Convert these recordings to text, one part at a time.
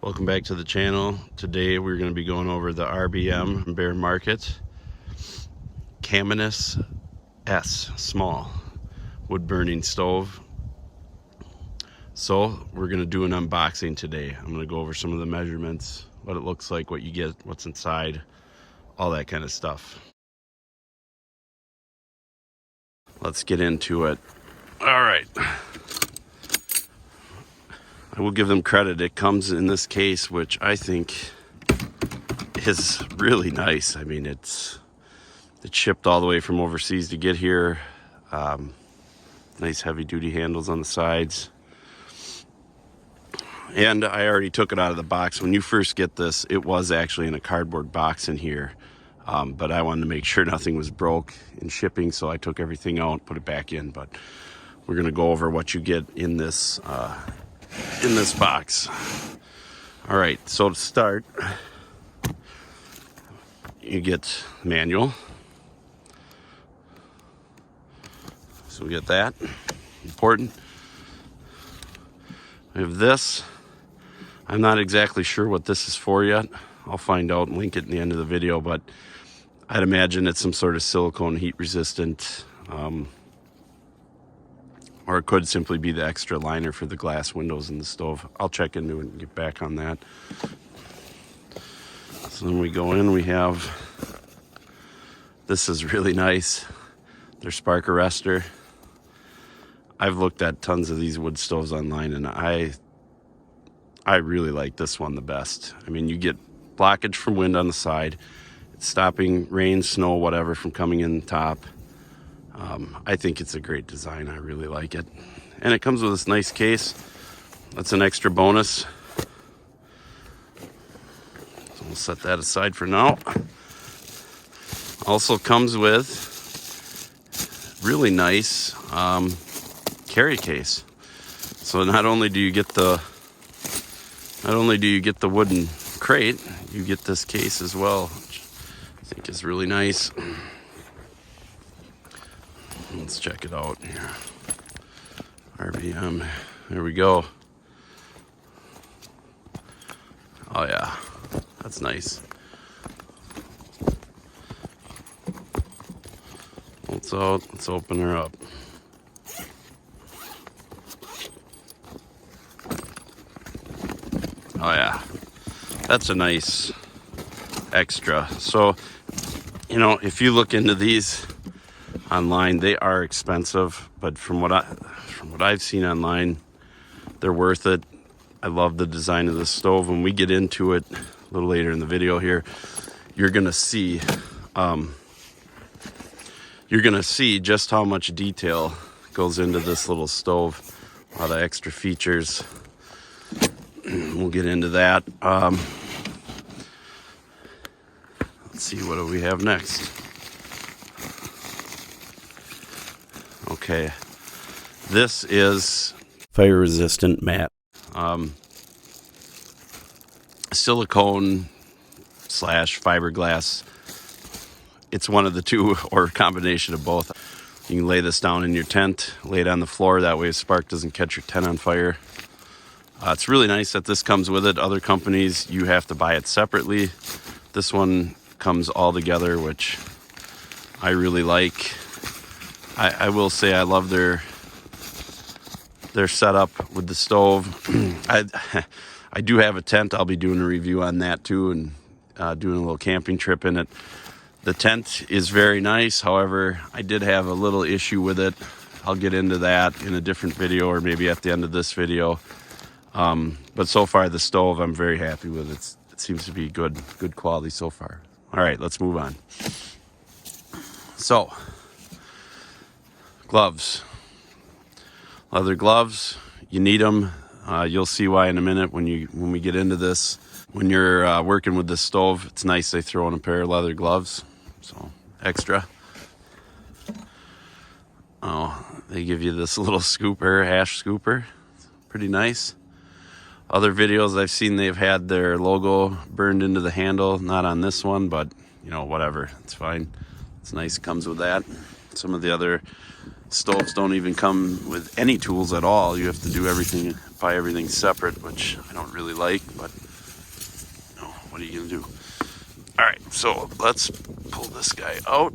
Welcome back to the channel. Today we're going to be going over the RBM Bear Market Caminus-S small wood burning stove. So we're going to do an unboxing today. I'm going to go over some of the measurements, what it looks like, what you get, what's inside, all that kind of stuff. Let's get into it. All right. I will give them credit. It comes in this case, which I think is really nice. I mean, it's shipped all the way from overseas to get here. Nice heavy duty handles on the sides. And I already took it out of the box. When you first get this, it was actually in a cardboard box in here. But I wanted to make sure nothing was broke in shipping, so I took everything out, put it back in. But we're gonna go over what you get in this box. All right, so to start, you get manual. So we get that, important. We have this. I'm not exactly sure what this is for yet. I'll find out and link it in the end of the video, but I'd imagine it's some sort of silicone heat resistant, or it could simply be the extra liner for the glass windows in the stove. I'll check into it and get back on that. So then we go in, we have, this is really nice. Their spark arrestor. I've looked at tons of these wood stoves online, and I really like this one the best. I mean, you get blockage from wind on the side. It's stopping rain, snow, whatever from coming in the top. I think it's a great design. I really like it. And it comes with this nice case. That's an extra bonus. So we'll set that aside for now. Also comes with really nice carry case. So not only do you get the wooden crate, you get this case as well, which I think is really nice. Let's check it out here. RBM, there we go. Oh yeah, that's nice. Bolts out, let's open her up. Oh yeah, that's a nice extra. So, you know, if you look into these online, they are expensive, but from what I've seen online, they're worth it. I love the design of the stove. When we get into it a little later in the video here, you're gonna see just how much detail goes into this little stove. A lot of extra features. We'll get into that. Let's see, what do we have next? Okay, this is fire resistant mat. Silicone / fiberglass. It's one of the two, or a combination of both. You can lay this down in your tent, lay it on the floor, that way a spark doesn't catch your tent on fire. It's really nice that this comes with it. Other companies, you have to buy it separately. This one comes all together, which I really like. I will say I love their setup with the stove. I do have a tent. I'll be doing a review on that too, and doing a little camping trip in it. The tent is very nice. However, I did have a little issue with it. I'll get into that in a different video, or maybe at the end of this video. But so far, the stove, I'm very happy with it. It seems to be good quality so far. All right, let's move on. So, gloves. Leather gloves, you need them. You'll see why in a minute when we get into this. When you're working with this stove, it's nice they throw in a pair of leather gloves. So, extra. Oh, they give you this little scooper, hash scooper. Pretty nice. Other videos I've seen, they've had their logo burned into the handle. Not on this one, but you know, whatever, it's fine. It's nice, it comes with that. Some of the other stoves don't even come with any tools at all. You have to do everything, buy everything separate, which I don't really like, but what are you gonna do? All right, so let's pull this guy out.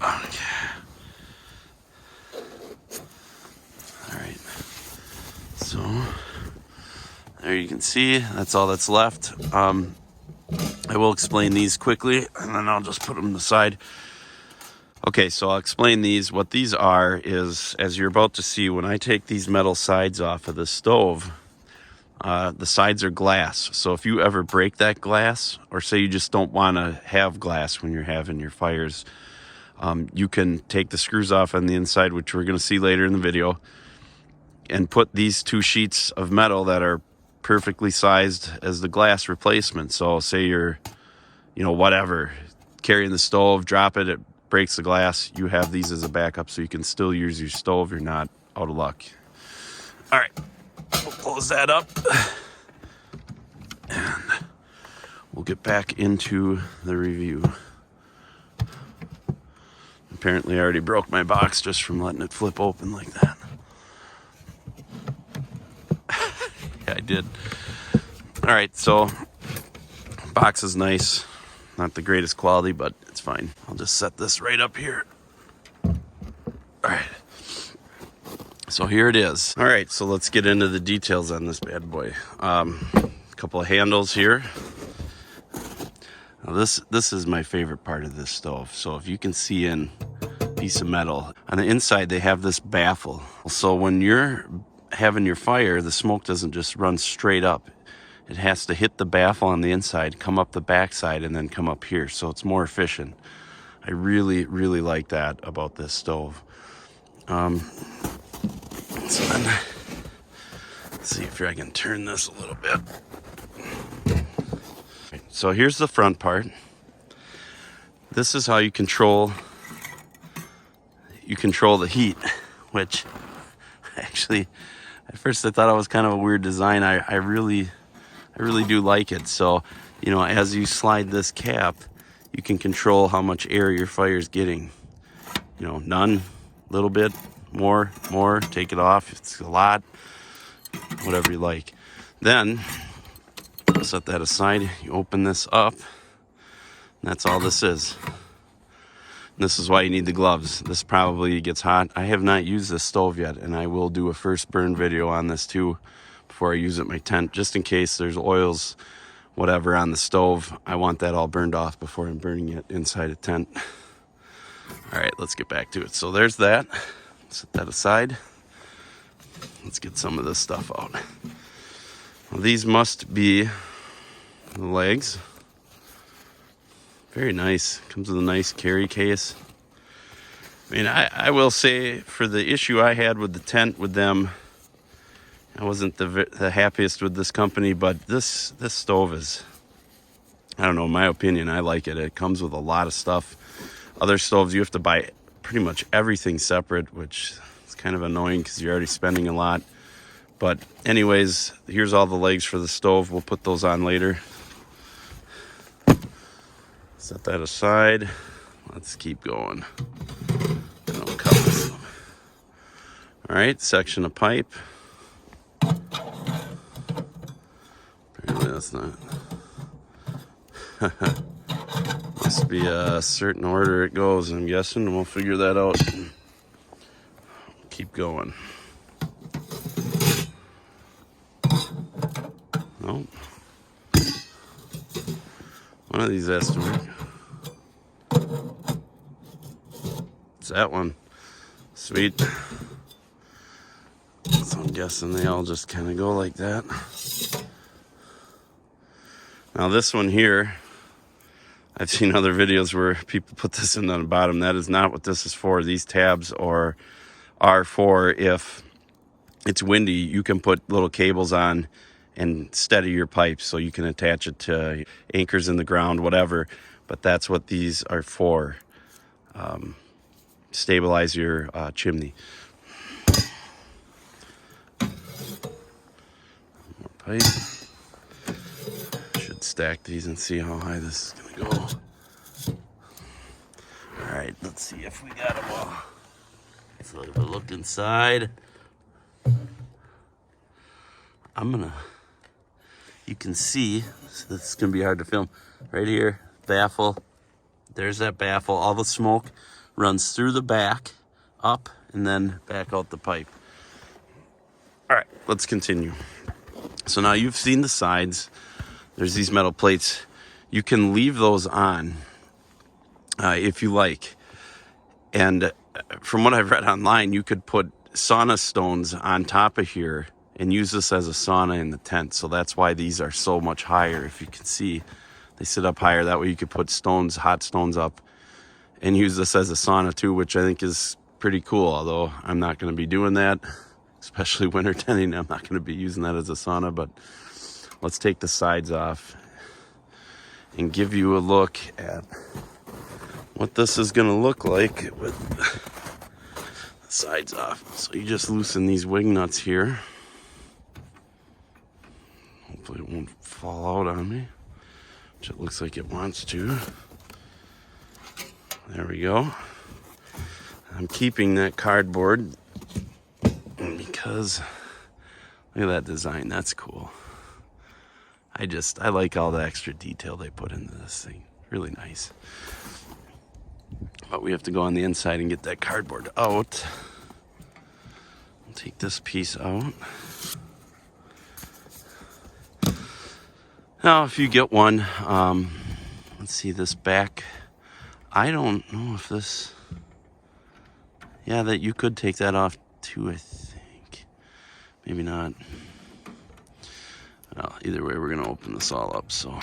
Okay. All right. So there you can see that's all that's left. I will explain these quickly, and then I'll just put them aside. Okay, so I'll explain these. What these are is, as you're about to see, when I take these metal sides off of the stove, the sides are glass. So if you ever break that glass, or say you just don't want to have glass when you're having your fires, you can take the screws off on the inside, which we're going to see later in the video, and put these two sheets of metal that are perfectly sized as the glass replacement. So say you're, whatever, carrying the stove, drop it, it breaks the glass, you have these as a backup so you can still use your stove. You're not out of luck. All right, we'll close that up and we'll get back into the review. Apparently I already broke my box just from letting it flip open like that. Yeah, I did. All right, so box is nice. Not the greatest quality, but it's fine. I'll just set this right up here. All right. So here it is. All right, so let's get into the details on this bad boy. A couple of handles here. Now this is my favorite part of this stove. So if you can see in a piece of metal, on the inside they have this baffle. So when you're having your fire, the smoke doesn't just run straight up. It has to hit the baffle on the inside, come up the backside, and then come up here. So it's more efficient. I really, really like that about this stove. Let's see if I can turn this a little bit. So here's the front part. This is how you control the heat, which actually at first I thought it was kind of a weird design. I really do like it. So, as you slide this cap, you can control how much air your fire is getting. None, little bit, more, take it off. It's a lot, whatever you like. Then, set that aside. You open this up. And that's all this is. And this is why you need the gloves. This probably gets hot. I have not used this stove yet, and I will do a first burn video on this too before I use it in my tent, just in case there's oils, whatever, on the stove. I want that all burned off before I'm burning it inside a tent. All right, let's get back to it. So there's that. Set that aside. Let's get some of this stuff out. Well, these must be the legs. Very nice. Comes with a nice carry case. I mean, I will say, for the issue I had with the tent with them, I wasn't the happiest with this company, but this stove is, I don't know, in my opinion, I like it. It comes with a lot of stuff. Other stoves, you have to buy pretty much everything separate, which is kind of annoying because you're already spending a lot. But anyways, here's all the legs for the stove. We'll put those on later. Set that aside. Let's keep going. I'll cut this. All right, section of pipe. Apparently that's not. Must be a certain order it goes, I'm guessing, and we'll figure that out. Keep going. Nope. One of these has to work. It's that one. Sweet. So I'm guessing they all just kind of go like that. Now this one here, I've seen other videos where people put this in on the bottom. That is not what this is for. These tabs are for if it's windy, you can put little cables on and steady your pipes, so you can attach it to anchors in the ground, whatever. But that's what these are for. Stabilize your chimney. More pipe. Should stack these and see how high this is gonna go. All right, let's see if we got them all. Let's look inside. I'm gonna you can see, so this is gonna be hard to film, right here, baffle, there's that baffle, all the smoke runs through the back, up, and then back out the pipe. All right, let's continue. So now you've seen the sides. There's these metal plates. You can leave those on if you like. And from what I've read online, you could put sauna stones on top of here and use this as a sauna in the tent. So that's why these are so much higher. If you can see, they sit up higher. That way you could put stones, hot stones up, and use this as a sauna too, which I think is pretty cool. Although I'm not going to be doing that, especially winter tenting. I'm not going to be using that as a sauna, but let's take the sides off and give you a look at what this is going to look like with the sides off. So you just loosen these wing nuts here. Hopefully it won't fall out on me, which it looks like it wants to. There we go. I'm keeping that cardboard because look at that design. That's cool. I like all the extra detail they put into this thing. Really nice. But we have to go on the inside and get that cardboard out. I'll take this piece out. Now, if you get one, let's see this back. I don't know if this, yeah, that you could take that off too, I think. Maybe not. Well, either way, we're gonna open this all up, so.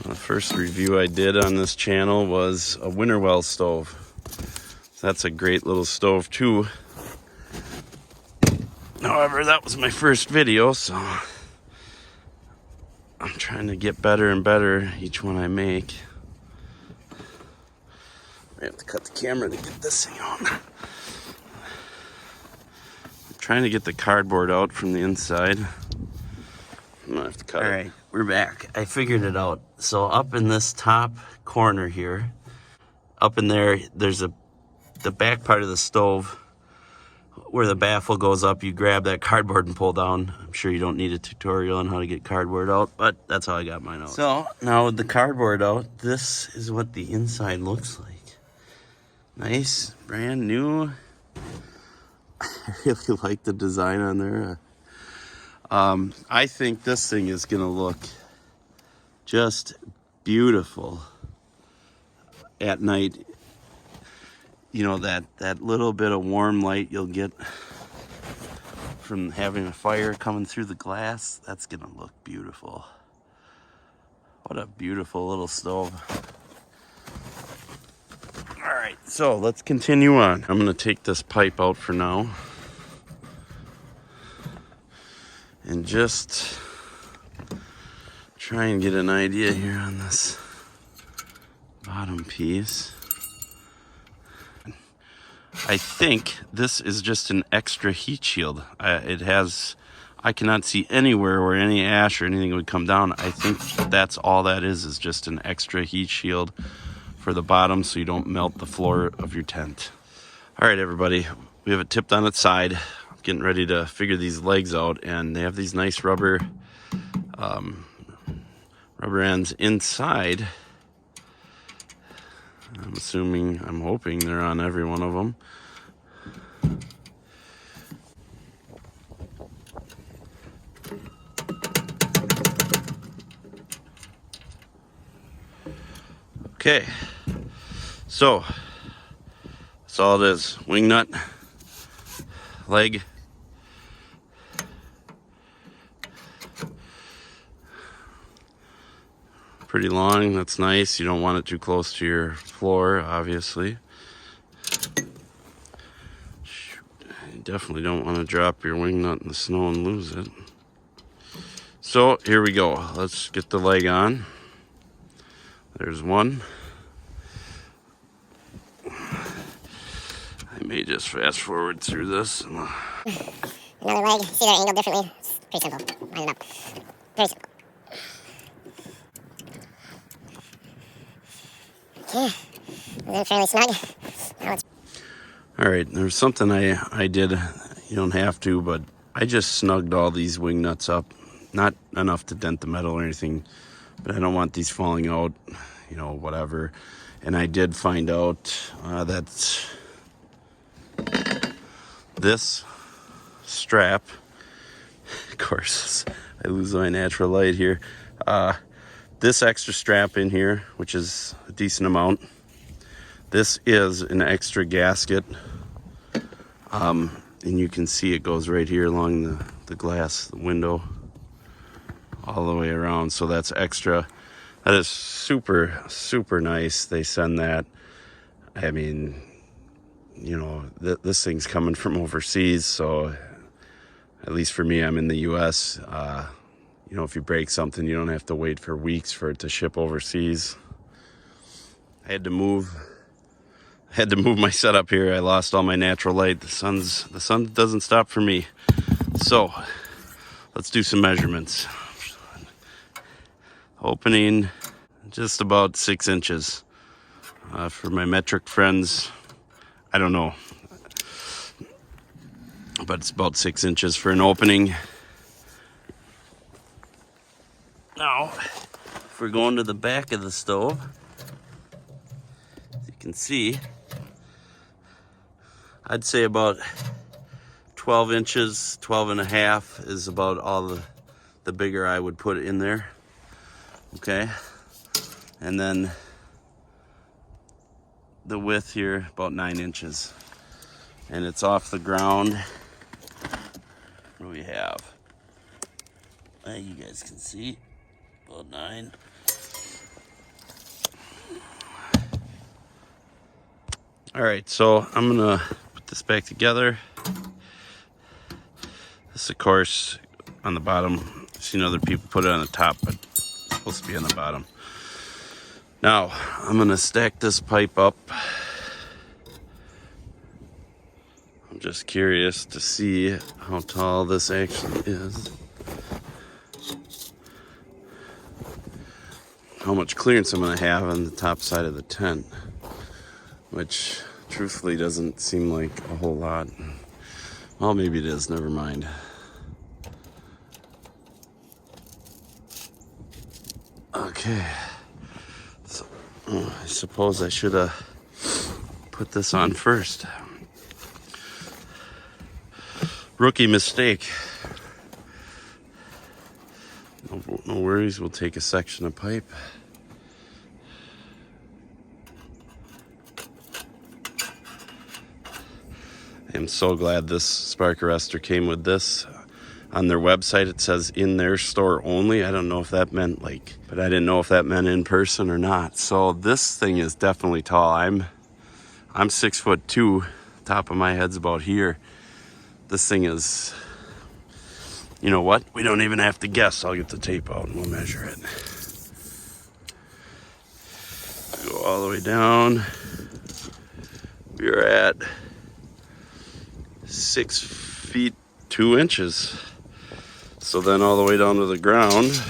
The first review I did on this channel was a winter well stove. So that's a great little stove too. However, that was my first video, so I'm trying to get better and better each one I make. I have to cut the camera to get this thing on. I'm trying to get the cardboard out from the inside. I'm gonna have to cut it. All right, we're back. I figured it out. So up in this top corner here, up in there, there's the back part of the stove where the baffle goes up. You grab that cardboard and pull down. I'm sure you don't need a tutorial on how to get cardboard out, but that's how I got mine out. So now with the cardboard out, this is what the inside looks like. Nice, brand new. I really like the design on there. I think this thing is gonna look just beautiful at night. You know, that little bit of warm light you'll get from having a fire coming through the glass, that's gonna look beautiful. What a beautiful little stove. All right, so let's continue on. I'm gonna take this pipe out for now and just try and get an idea here on this bottom piece. I think this is just an extra heat shield. I cannot see anywhere where any ash or anything would come down. I think that's all that is just an extra heat shield for the bottom so you don't melt the floor of your tent. All right, everybody, we have it tipped on its side. I'm getting ready to figure these legs out, and they have these nice rubber ends inside. I'm hoping they're on every one of them. Okay, so that's all it is. Wing nut, leg, pretty long. That's nice. You don't want it too close to your floor, obviously. You definitely don't want to drop your wing nut in the snow and lose it. So here we go. Let's get the leg on. There's one. I may just fast forward through this. Another leg. See that angle differently? It's pretty simple. Line it up. Very simple. Okay. And then fairly snug. Now let's... All right, there's something I did. You don't have to, but I just snugged all these wing nuts up. Not enough to dent the metal or anything, but I don't want these falling out, you know, whatever. And I did find out that this strap, of course, I lose my natural light here. This extra strap in here, which is a decent amount, this is an extra gasket. And you can see it goes right here along the glass, the window, all the way around. So that's extra. That is super, super nice. They send that. I mean, you know, this thing's coming from overseas. So at least for me, I'm in the US. You know, if you break something, you don't have to wait for weeks for it to ship overseas. I had to move my setup here. I lost all my natural light. The sun doesn't stop for me. So let's do some measurements. Opening just about 6 inches. For my metric friends, I don't know, but it's about 6 inches for an opening. Now, if we're going to the back of the stove, as you can see, I'd say about 12 inches, 12 and a half is about all the bigger I would put in there. Okay. And then the width here, about 9 inches. And it's off the ground. What do we have? You guys can see, about 9. All right, so I'm gonna put this back together. This, of course, on the bottom. I've seen other people put it on the top, but it's supposed to be on the bottom. Now, I'm gonna stack this pipe up. I'm just curious to see how tall this actually is. How much clearance I'm gonna have on the top side of the tent, which truthfully doesn't seem like a whole lot. Well, maybe it is, never mind. Okay, so I suppose I should have put this on first. Rookie mistake. No worries, we'll take a section of pipe. I'm so glad this spark arrestor came with this. On their website it says in their store only. I don't know if that meant but I didn't know if that meant in person or not. So this thing is definitely tall. I'm 6'2", top of my head's about here. This thing is, you know what? We don't even have to guess. I'll get the tape out and we'll measure it. Go all the way down. We are at 6 feet 2 inches. So then all the way down to the ground,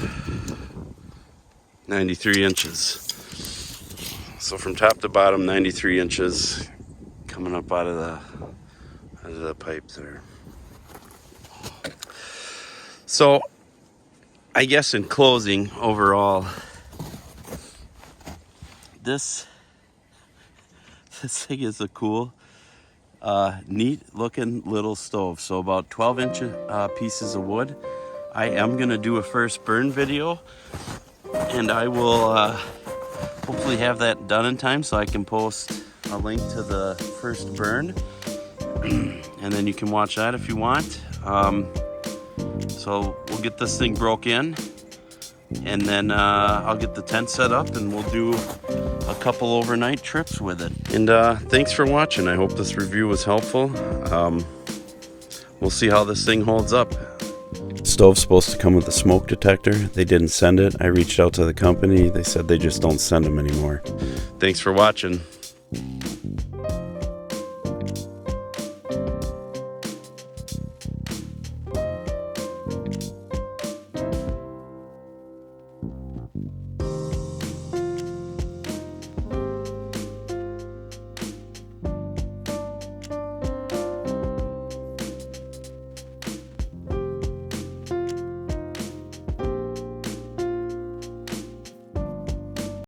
93 inches. So from top to bottom, 93 inches coming up out of the pipe there. So I guess in closing, overall, this thing is a cool, neat looking little stove. So about 12-inch pieces of wood. I am gonna do a first burn video, and I will hopefully have that done in time so I can post a link to the first burn, and then you can watch that if you want. So we'll get this thing broke in, and then I'll get the tent set up, and we'll do a couple overnight trips with it. And thanks for watching. I hope this review was helpful. We'll see how this thing holds up. Stove's supposed to come with a smoke detector. They didn't send it. I reached out to the company. They said they just don't send them anymore. Thanks for watching.